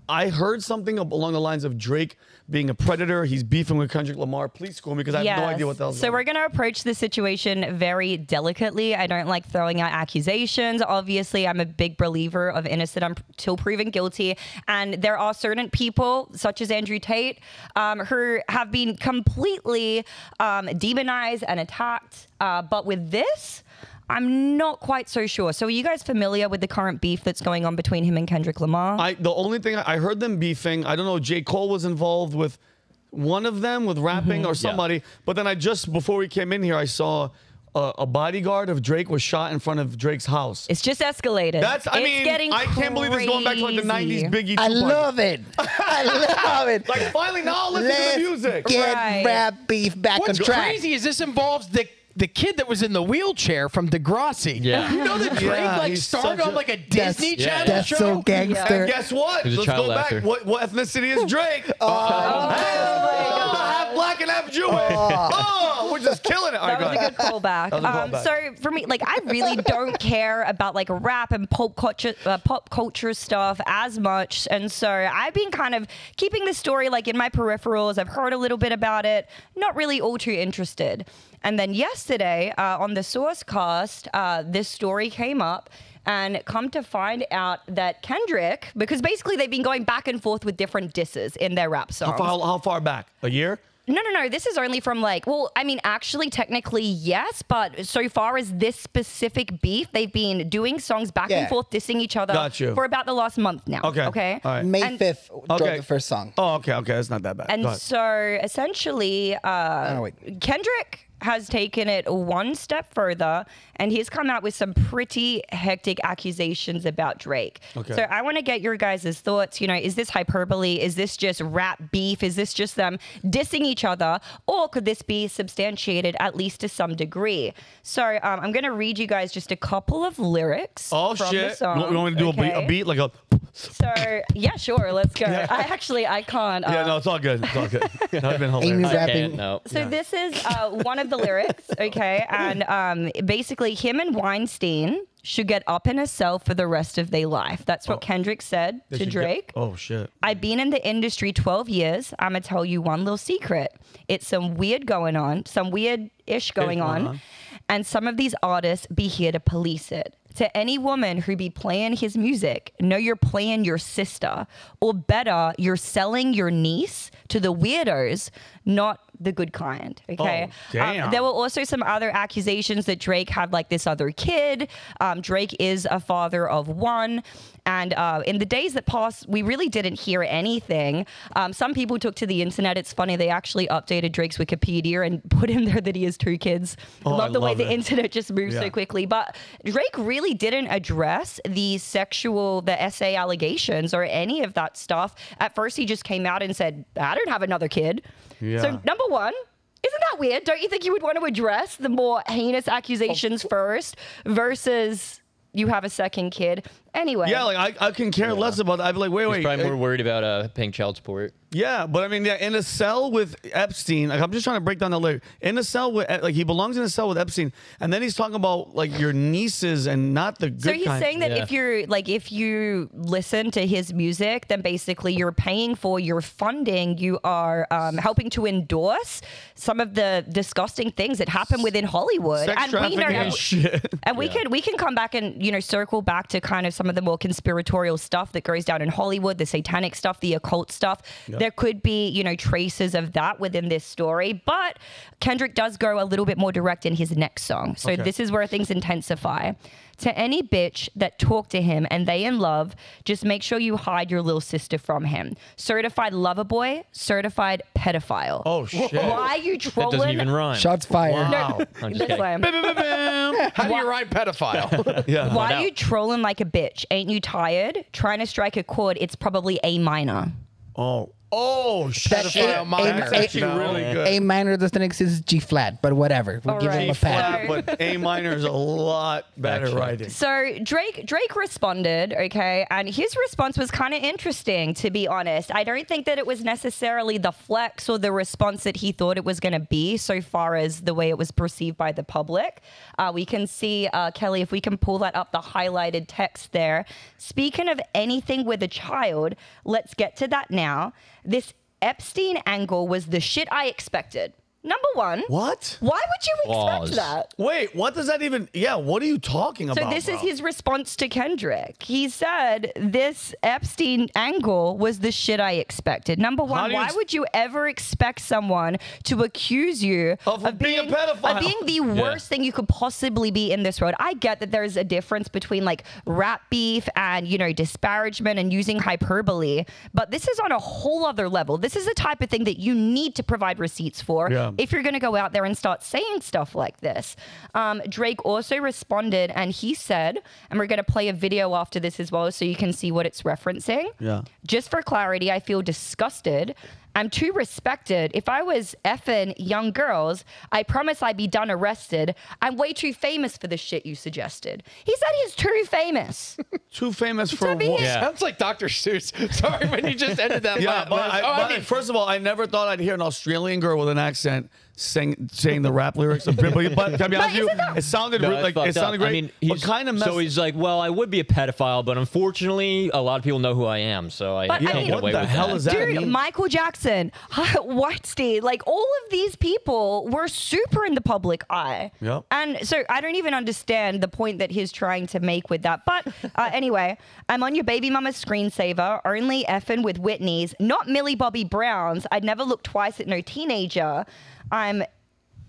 I heard something along the lines of Drake being a predator. He's beefing with Kendrick Lamar. Please school me because I have no idea what the hell's going on. So we're going to approach the situation very delicately. I don't like throwing out accusations. Obviously, I'm a big believer of innocent until proven guilty. And there are certain people, such as Andrew Tate, who have been completely demonized and attacked. But with this, I'm not quite so sure. So are you guys familiar with the current beef that's going on between him and Kendrick Lamar? The only thing I heard them beefing, I don't know, J. Cole was involved with one of them with rapping or somebody. But then before we came in here, I saw a bodyguard of Drake was shot in front of Drake's house. It's just escalated. I can't believe it's going back to like the 90s Biggie. I love it. I love it. Like finally now listen to the music. Get rap beef back on track. What's crazy is this involves the kid that was in the wheelchair from Degrassi. Yeah. You know that Drake started on like a Disney Channel that's show? so gangster. And guess what? Let's go back. What ethnicity is Drake? Half black and half Jewish. We're just killing it. That was a good callback. So for me, like, I really don't care about like rap and pop culture stuff as much, and so I've been kind of keeping the story like in my peripherals. I've heard a little bit about it, not really all too interested. And then yesterday on the Sourcecast, this story came up. And come to find out that Kendrick, because basically they've been going back and forth with different disses in their rap songs. How far back? A year? No. This is only from like, well, I mean, actually, technically, yes. But so far as this specific beef, they've been doing songs back and forth, dissing each other for about the last month now. Okay. All right. May 5th, dropped the first song. Oh, okay. That's not that bad. And so essentially, Kendrick has taken it one step further, and he's come out with some pretty hectic accusations about Drake. So I want to get your guys' thoughts. You know, is this hyperbole? Is this just rap beef? Is this just them dissing each other? Or could this be substantiated at least to some degree? So I'm going to read you guys just a couple of lyrics from the song. You want me to do a beat? Like a... So, yeah, sure. Let's go. I can't. No, it's all good. I've been hilarious. Amy rapping. So this is one of the lyrics, okay? And basically, him and Weinstein should get up in a cell for the rest of their life. That's what Kendrick said to Drake. Oh, shit. I've been in the industry 12 years. I'm going to tell you one little secret. It's some weird going on, some weird-ish going on. And some of these artists be here to police it. To any woman who be playing his music, know you're playing your sister. Or better, you're selling your niece to the weirdos, not the good kind, okay? Oh, damn. There were also some other accusations that Drake had like this other kid. Drake is a father of one. And in the days that passed, we really didn't hear anything. Some people took to the internet. It's funny, they actually updated Drake's Wikipedia and put in there that he has 2 kids. I love the way the internet just moves so quickly. But Drake really didn't address the essay allegations or any of that stuff. At first, he just came out and said, I don't have another kid. So number one, isn't that weird? Don't you think you would want to address the more heinous accusations first versus you have a second kid? Anyway. Yeah, like I can care less about that. I'd be like, wait. He's probably more worried about paying child support. Yeah, but I mean, in a cell with Epstein, like I'm just trying to break down the lyric. In a cell with, like he belongs in a cell with Epstein, and then he's talking about like your nieces and not the good kind. So he's saying that if you listen to his music, then basically you're paying for, you're funding, you are helping to endorse some of the disgusting things that happen within Hollywood. Sex trafficking and shit. And we can come back and circle back to kind of some of the more conspiratorial stuff that goes down in Hollywood, the satanic stuff, the occult stuff. There could be, traces of that within this story, but Kendrick does go a little bit more direct in his next song. So this is where things intensify. To any bitch that talk to him and they in love, just make sure you hide your little sister from him. Certified lover boy, certifiade pedophile. Oh, shit. Why are you trolling? That doesn't even rhyme. Shots fired. Wow. I'm just kidding. How do you rhyme pedophile? Why are you trolling like a bitch? Ain't you tired? Trying to strike a chord, it's probably A minor. Oh. Oh, shit. Pedophile minor. That's actually really good. A minor doesn't exist, G flat, but whatever. We'll give him a pass. But A minor is a lot better writing. So Drake responded, okay, and his response was kind of interesting, to be honest. I don't think that it was necessarily the flex or the response that he thought it was going to be, so far as the way it was perceived by the public. We can see, Kelly, if we can pull that up, the highlighted text there. Speaking of anything with a child, let's get to that now. This Epstein angle was the shit I expected. Number one. What? Why would you expect that? Wait, what does that even... Yeah, what are you talking about, So this is his response to Kendrick. He said, this Epstein angle was the shit I expected. Number one, why would you ever expect someone to accuse you of being a pedophile? Of being the worst thing you could possibly be in this world? I get that there's a difference between like rap beef and, you know, disparagement and using hyperbole, but this is on a whole other level. This is the type of thing that you need to provide receipts for. Yeah. If you're going to go out there and start saying stuff like this. Drake also responded and he said, and we're going to play a video after this as well so you can see what it's referencing. Yeah. Just for clarity, I feel disgusted. I'm too respected. If I was effing young girls, I promise I'd be done arrested. I'm way too famous for the shit you suggested. He said he's too famous. Too famous for what? Yeah. Sounds like Dr. Seuss. Sorry, when you just ended that. Yeah, but first of all, I never thought I'd hear an Australian girl with an accent saying the rap lyrics. But can I be honest with you? It sounded great. I mean, but kind of so he's like, well, I would be a pedophile, but unfortunately, a lot of people know who I am, so I can't get away with that. What the hell is that? Dude, Michael Jackson, Weinstein, like all of these people were super in the public eye. Yep. And so I don't even understand the point that he's trying to make with that. But anyway, I'm on your baby mama's screensaver, only effing with Whitney's, not Millie Bobby Brown's. I'd never look twice at no teenager.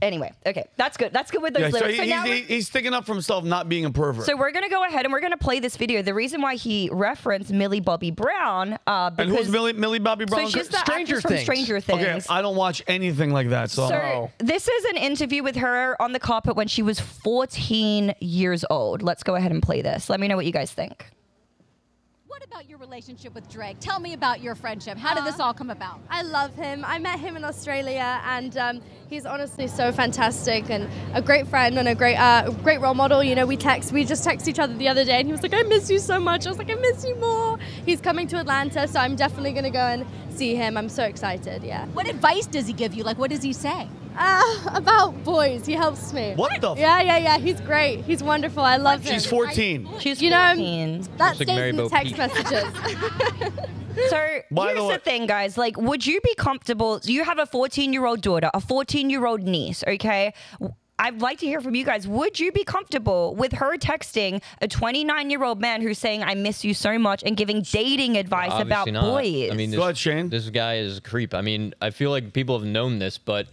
Anyway, okay, that's good. That's good with those lyrics. So he's sticking up for himself, not being a pervert. So we're going to go ahead and we're going to play this video. The reason why he referenced Millie Bobby Brown, and who's Millie Bobby Brown? So she's the actress from Stranger Things. Okay, I don't watch anything like that. So this is an interview with her on the carpet when she was 14 years old. Let's go ahead and play this. Let me know what you guys think. What about your relationship with Drake? Tell me about your friendship. How did this all come about? I love him. I met him in Australia, and he's honestly so fantastic and a great friend and a great role model. You know, we just texted each other the other day, and he was like, "I miss you so much." I was like, "I miss you more." He's coming to Atlanta, so I'm definitely going to go and see him. I'm so excited. Yeah. What advice does he give you? Like, what does he say? About boys. He helps me. What the? Yeah. He's great. He's wonderful. I love him. She's 14. She's 14. You know, that stays in the text messages. So here's the thing, guys. Like, would you be comfortable? You have a 14-year-old daughter, a 14-year-old niece, okay? I'd like to hear from you guys. Would you be comfortable with her texting a 29-year-old man who's saying, "I miss you so much," and giving dating advice about boys? I mean, go ahead, Shane. This guy is a creep. I mean, I feel like people have known this, but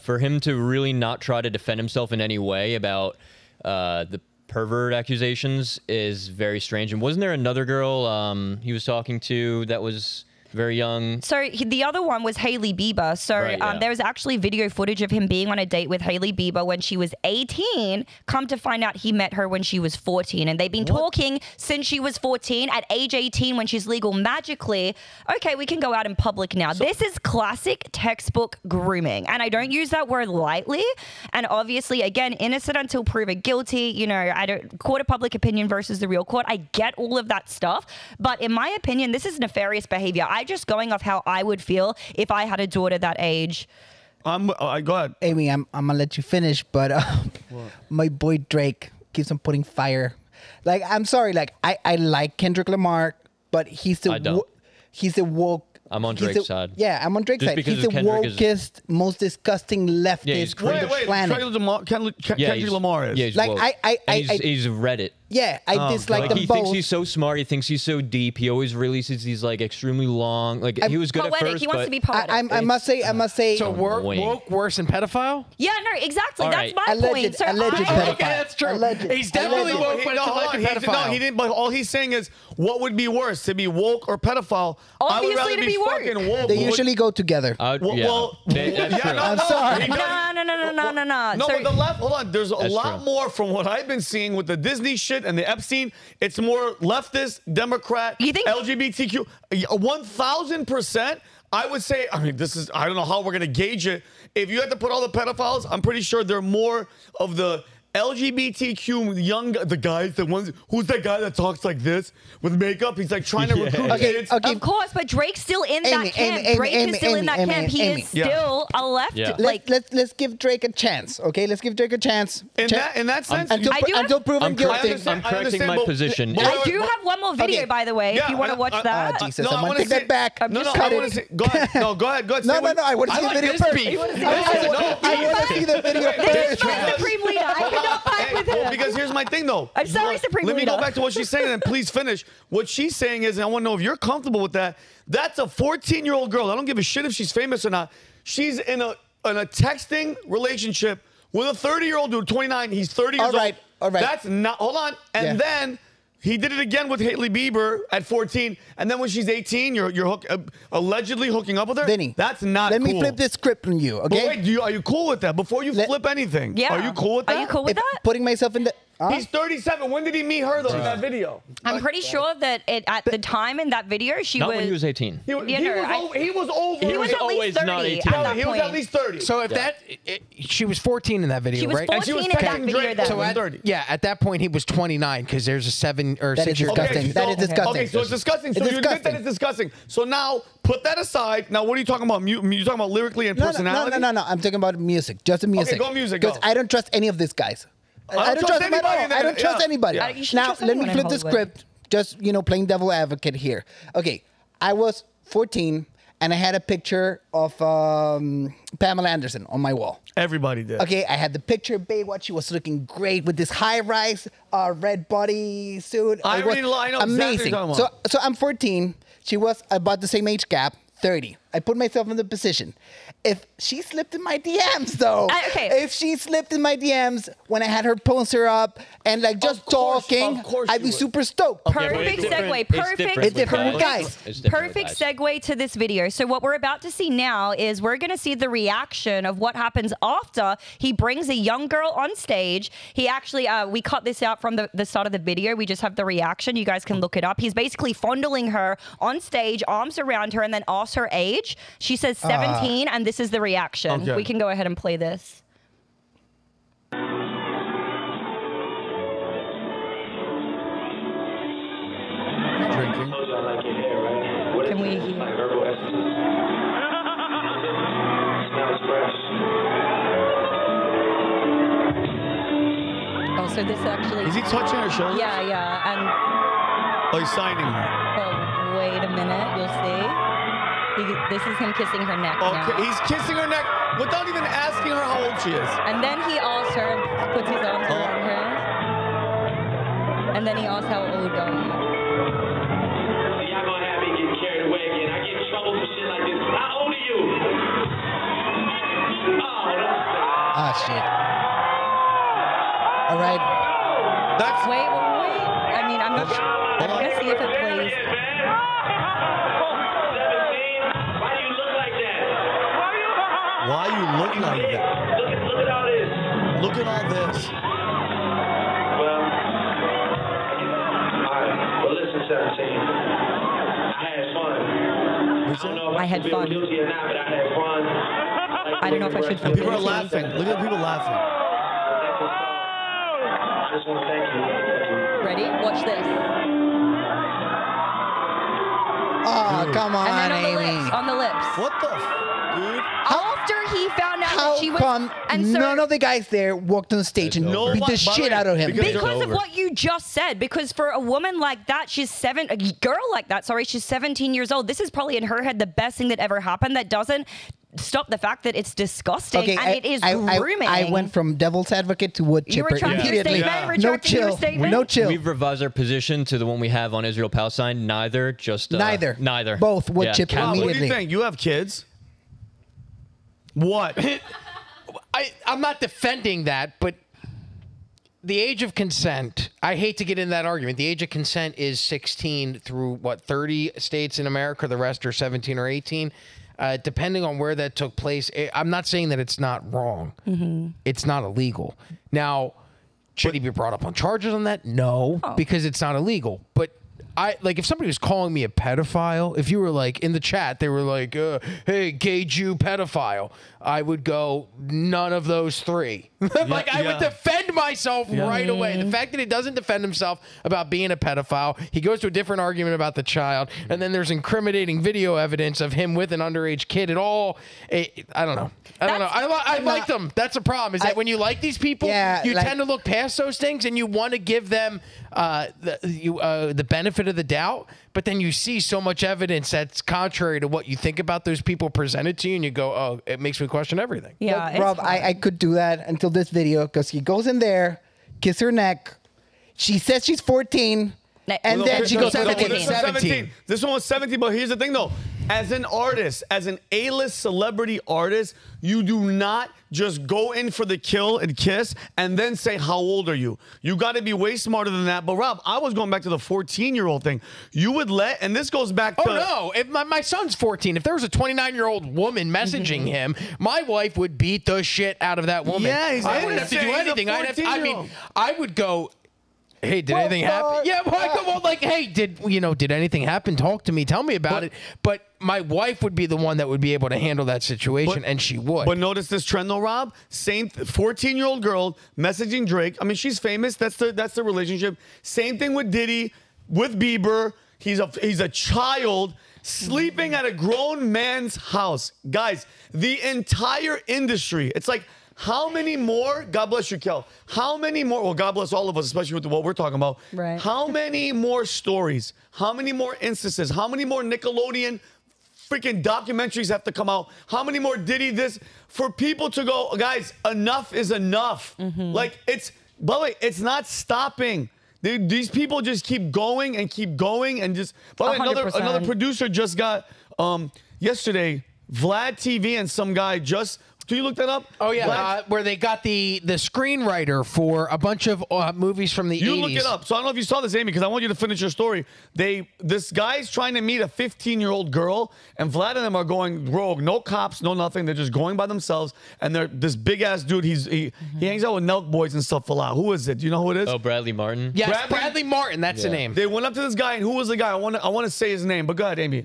for him to really not try to defend himself in any way about the pervert accusations is very strange. And wasn't there another girl he was talking to that was very young? So the other one was Hailey Bieber. So there was actually video footage of him being on a date with Hailey Bieber when she was 18. Come to find out, he met her when she was 14. And they've been talking since she was 14. At age 18, when she's legal magically, okay, we can go out in public now. This is classic textbook grooming. And I don't use that word lightly. And obviously, again, innocent until proven guilty. You know, court of public opinion versus the real court. I get all of that stuff. But in my opinion, this is nefarious behavior. Just going off how I would feel if I had a daughter that age. Go ahead. Amy, I'm going to let you finish, but my boy Drake keeps on putting fire. Like, I'm sorry, like, I like Kendrick Lamar, but he's the woke. I'm on Drake's side. Yeah, I'm on Drake's side. He's the wokest, most disgusting leftist on the planet. Kendrick Lamar is. Yeah, he's like, woke. He's Reddit. Yeah, I dislike them he both. Thinks he's so smart. He thinks he's so deep. He always releases these like extremely long. Like he was good poetic. at first. He wants to be poetic. I must say. So woke worse than pedophile? Yeah, no, exactly. All that's right. my point. So alleged pedophile. Okay, that's true. Alleged. He's definitely woke, but it's like a pedophile. No, he didn't. But all he's saying is, what would be worse, to be woke or pedophile? Obviously, I would rather to be woke. fucking woke. They usually go together. That's true. I'm sorry. No. No, but the left, hold on. There's a lot more from what I've been seeing with the Disney shit and the Epstein. It's more leftist, Democrat, you think LGBTQ. 1,000%. I would say, I mean, I don't know how we're going to gauge it. If you had to put all the pedophiles, I'm pretty sure they're more of the LGBTQ the guys, the ones, who's that guy that talks like this with makeup? He's like trying to recruit kids. Of course, but Drake's still in that camp. Drake is still in that camp. He is still a left. Yeah. Let's give Drake a chance, okay? Let's give Drake a chance. In that sense, until proven guilty. I'm correcting my position. I do have one more video, by the way, if you want to watch that. Jesus, I'm going to take that back. No, I want to see. Go ahead. No, go ahead. No, I want to see the video first. I want to see the video first. This is my Supreme Leader. I cannot fight with him. Because here's my thing, though. I'm sorry, Supreme Let me Leader. go back to what she's saying, and please finish. What she's saying is, and I want to know if you're comfortable with that. That's a 14-year-old girl. I don't give a shit if she's famous or not. She's in a texting relationship with a 30-year-old dude, 29. He's 30 years old. All right. That's not. Hold on. And then he did it again with Hailey Bieber at 14. And then when she's 18, you're allegedly hooking up with her. Vinny, that's not Let cool. me flip this script on you, okay? But wait, are you cool with that? Before you flip anything, Yeah. are you cool with that? Are you cool with that? Putting myself in the... He's 37. When did he meet her, though, in that video? I'm pretty sure that at the time in that video, she Not was... when he was 18. He was over. He was always at least 30 not 18. at that He was point. at least 30. So if she was 14 in that video, She was right? 14 in that texting video Drake, then. so at, 30. yeah, at that point he was 29 because there's a 7 or 6 year disgusting. That is disgusting. Okay, so it's disgusting. So you admit that it's disgusting. So now put that aside. Now what are you talking about? You talking about lyrically and personality? No. I'm talking about music. Just the music. Okay, go music. Because I don't trust any of these guys. I don't trust them at all. I don't trust anybody. You should Now, trust let me anyone in flip the Hollywood. script. Just, playing devil advocate here. Okay, I was 14 and I had a picture of Pamela Anderson on my wall. Everybody did. Okay, I had the picture of Baywatch. She was looking great with this high-rise red body suit. I know exactly amazing. what you're talking about. So I'm 14. She was about the same age gap, 30. I put myself in the position. If she slipped in my DMs, though, if she slipped in my DMs when I had her poster up and like just talking, I'd be super stoked. Perfect segue. It's different with guys. Perfect segue to this video. So what we're about to see now is we're going to see the reaction of what happens after he brings a young girl on stage. He actually, we cut this out from the start of the video. We just have the reaction. You guys can look it up. He's basically fondling her on stage, arms around her, and then asks her age. She says 17, and this is the reaction. Okay. We can go ahead and play this. Drinking. Can we hear? Oh, so this actually... Is he touching her shoulder? Yeah, and... Oh, he's signing her. Oh, wait a minute. You'll see. This is him kissing her neck now. He's kissing her neck without even asking her how old she is. And then he asks her, puts his arms around her. And then he asks how old are you? Y'all gonna have me getting carried away again. I get in trouble for shit like this. How old are you? Oh, that's Ah, shit. All right. That's... Wait. I mean, I'm not sure. I'm going to see if it plays. 17? Why do you look like that? Why you look like that? Look at all this. Look at all this. Well, alright. Well, listen, 17. I had fun. I don't know if I had should feel fun. guilty or not, but I had fun. I don't know if I should feel And people are guilty. laughing. Look at the people laughing. I just want to thank you. Ready? Watch this. Oh, come on, And then Amy. on the lips. What the dude? After he found out How that she was... come and so, none of the guys there walked on stage and No beat one- the shit out of him? Because of what you just said. Because for a woman like that, a girl like that, she's 17 years old. This is probably in her head the best thing that ever happened. That doesn't stop the fact that it's disgusting and it is grooming. I went from devil's advocate to wood You chipper retracted your immediately. statement? No Retracting your chill. statement? No chill. We've revised our position to the one we have on Israel-Palestine. Neither, just... Neither. Both would chip Wow, what do immediately. you think? You have kids? What? I'm not defending that, but the age of consent, I hate to get in that argument. The age of consent is 16 through, 30 states in America. The rest are 17 or 18. Depending on where that took place, I'm not saying that it's not wrong. Mm-hmm. It's not illegal. Now, should he be brought up on charges on that? No, because it's not illegal. But like if somebody was calling me a pedophile, if you were like in the chat, they were like, "Hey, gay Jew pedophile," I would go, none of those three. Like I would defend myself right away. The fact that he doesn't defend himself about being a pedophile, he goes to a different argument about the child, and then there's incriminating video evidence of him with an underage kid. I don't know. I like them. That's a problem. Is that when you like these people, you tend to look past those things and you want to give them the benefit of the doubt, but then you see so much evidence that's contrary to what you think about those people presented to you, and you go, "Oh, it makes me question everything." Yeah, look, Rob, I could do that until this video, because he goes in there, kiss her neck. She says she's 14. And then she goes 17. This one was 17, but here's the thing, though. As an artist, as an A-list celebrity artist, you do not just go in for the kill and kiss and then say, how old are you? You got to be way smarter than that. But, Rob, I was going back to the 14-year-old thing. You would let, and this goes back to... Oh, no. If my son's 14. If there was a 29-year-old woman messaging him, my wife would beat the shit out of that woman. Yeah, I wouldn't have to do anything. I would go... Hey, did anything happen? Yeah, well, like, hey, did anything happen? Talk to me. Tell me about it. But my wife would be the one that would be able to handle that situation, and she would. But notice this trend, though, Rob. Same 14-year-old girl messaging Drake. I mean, she's famous. That's the relationship. Same thing with Diddy, with Bieber. He's a child sleeping at a grown man's house. Guys, the entire industry. It's like, how many more? God bless you, Kel. How many more? Well, God bless all of us, especially with what we're talking about. Right. How many more stories? How many more instances? How many more Nickelodeon freaking documentaries have to come out? How many more Diddy this? For people to go, guys, enough is enough. Like, by the way, it's not stopping. These people just keep going and keep going and just. By the way, another producer just got yesterday. Vlad TV and some guy just. Do you look that up? Oh, yeah, where they got the screenwriter for a bunch of movies from the 80s. You look it up. So I don't know if you saw this, Amy, because I want you to finish your story. This guy's trying to meet a 15-year-old girl, and Vlad and them are going rogue. No cops, no nothing. They're just going by themselves. And they're this big-ass dude. He hangs out with Nelk boys and stuff a lot. Who is it? Do you know who it is? Oh, Bradley Martin? Yes, Bradley Martin. That's the name. They went up to this guy, and who was the guy? I want to say his name, but go ahead, Amy.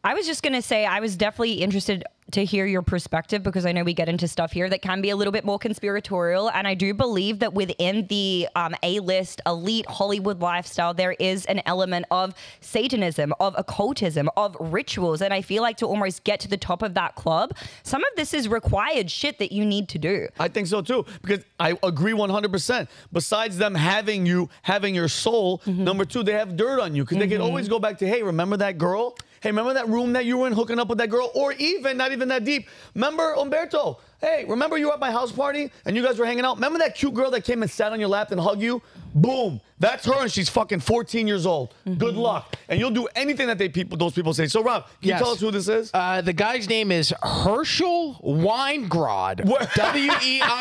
I was just going to say I was definitely interested to hear your perspective, because I know we get into stuff here that can be a little bit more conspiratorial. And I do believe that within the A-list elite Hollywood lifestyle, there is an element of Satanism, of occultism, of rituals. And I feel like to almost get to the top of that club, some of this is required shit that you need to do. I think so too, because I agree 100%. Besides them having your soul, number two, they have dirt on you, because they can always go back to, hey, remember that girl? Hey, remember that room that you were in hooking up with that girl? Or even, not even that deep. Remember Umberto? Hey, remember you were at my house party and you guys were hanging out? Remember that cute girl that came and sat on your lap and hugged you? Boom. That's her, and she's fucking 14 years old. Good luck. And you'll do anything that those people say. So, Rob, can you tell us who this is? The guy's name is Herschel Weingrod. Weingrod.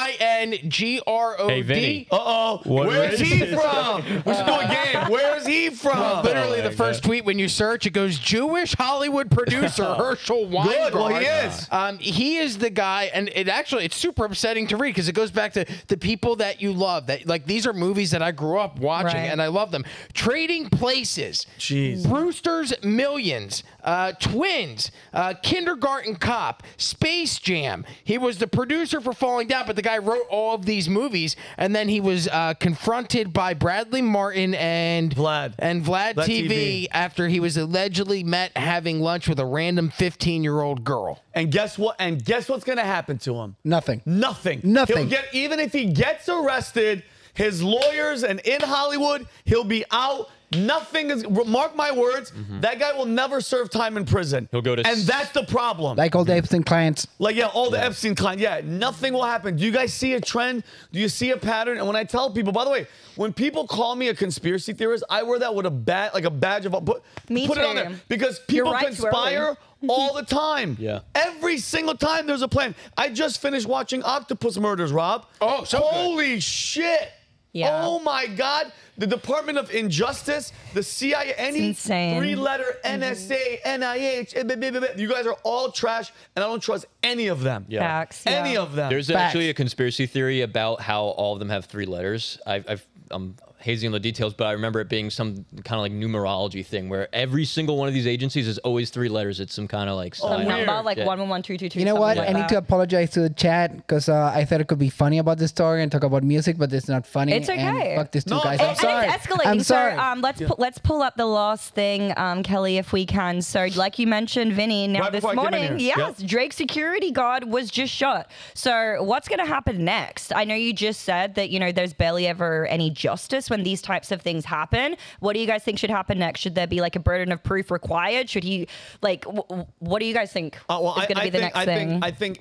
Hey, Vinny. Uh-oh. Where's he from? We should do a game. Where's he from? Literally the first tweet when you search, it goes, Jewish Hollywood producer Herschel Weingrod. Good. Well, he is. He is the guy, and it's super upsetting to read, because it goes back to the people that you love. That, like, these are movies that I grew up watching, and I love them. Trading Places. Jeez. Brewster's Millions. Twins. Kindergarten Cop. Space Jam. He was the producer for Falling Down, but the guy wrote all of these movies, and then he was confronted by Bradley Martin and Vlad TV after he was allegedly met having lunch with a random 15-year-old girl. And guess what? And guess what's going to happen to him? Nothing. Nothing. Even if he gets arrested, his lawyers and in Hollywood, he'll be out. Nothing is, mark my words, that guy will never serve time in prison. He'll go to... And that's the problem. Like all the Epstein clients. Like, all the Epstein clients. Yeah, nothing will happen. Do you guys see a trend? Do you see a pattern? And when I tell people, by the way, when people call me a conspiracy theorist, I wear that with a badge of... Put it on there. Because people conspire all the time. Yeah. Every single time there's a plan. I just finished watching Octopus Murders, Rob. Oh, so holy shit. Yeah. Oh my God. The Department of Injustice, the CIA, any three-letter NSA, NIH, you guys are all trash, and I don't trust any of them. Yeah. Facts, any of them. There's actually a conspiracy theory about how all of them have three letters. I'm hazy on the details, but I remember it being some kind of like numerology thing where every single one of these agencies is always 3 letters. It's some kind of like some number, like 1112222. You know what? I need to apologize to the chat because I thought it could be funny about this story and talk about music, but it's not funny. It's okay. And fuck these two guys. I'm sorry. It's escalating. I'm sorry. So let's pull up the last thing, Kelly, if we can. So like you mentioned, Vinny, now Right this morning, yes, Drake's security guard was just shot. So what's going to happen next? I know you just said that, there's barely ever any justice when these types of things happen. What do you guys think should happen next? Should there be like a burden of proof required? Should he what do you guys think is going to be the next thing? I think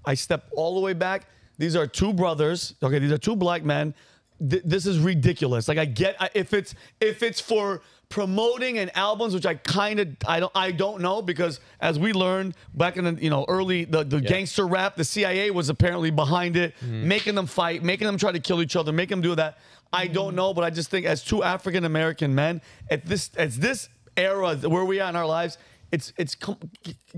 I step all the way back. These are 2 brothers. Okay, these are 2 black men. This is ridiculous. Like if it's for promoting an albums, which I don't know, because as we learned back in the early the gangster rap, the CIA was apparently behind it, making them fight, making them try to kill each other, making them do that. I don't know, but I just think as 2 African American men at this era where we are in our lives,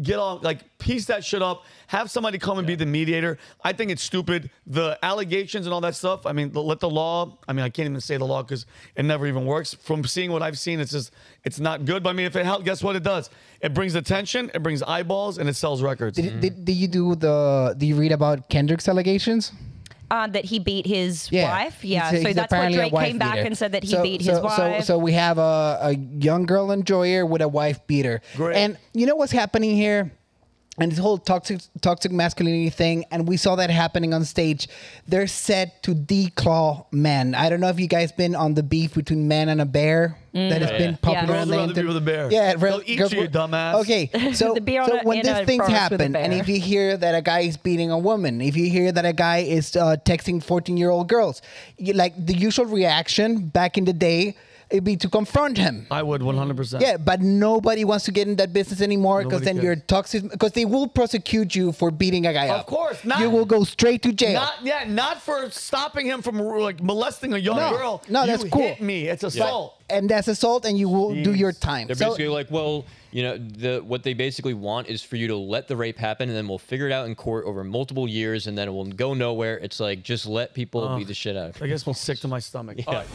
get on, like, piece that shit up, have somebody come and be the mediator. I think it's stupid. The allegations and all that stuff, I mean, let the law, I can't even say the law because it never even works. From seeing what I've seen, it's not good. But I mean, if it helps, guess what it does? It brings attention, it brings eyeballs, and it sells records. Did you read about Kendrick's allegations? That he beat his wife. Yeah, so that's what Drake came back and said, that he beat his wife. So we have a young girl enjoyer with a wife beater. Great. And you know what's happening here? And this whole toxic masculinity thing, and we saw that happening on stage. They're set to declaw men. I don't know if you guys been on the beef between Man and a Bear that has been popular on the internet. Girls with a bear. Yeah, they'll eat you, dumbass. Okay, so when these things happen, and if you hear that a guy is beating a woman, if you hear that a guy is texting 14-year-old girls, the usual reaction back in the day, it'd be to confront him. I would 100%. Yeah, but nobody wants to get in that business anymore because then you're toxic. Because they will prosecute you for beating a guy up. Of course, you will go straight to jail. Not for stopping him from molesting a young girl. No, that's cool. You hit me. It's assault. And that's assault, and you will do your time. They're basically like, well, what they basically want is for you to let the rape happen, and then we'll figure it out in court over multiple years, and then it will go nowhere. It's like, just let people beat the shit out of you. I guess I'm sick to my stomach. Yeah. All right.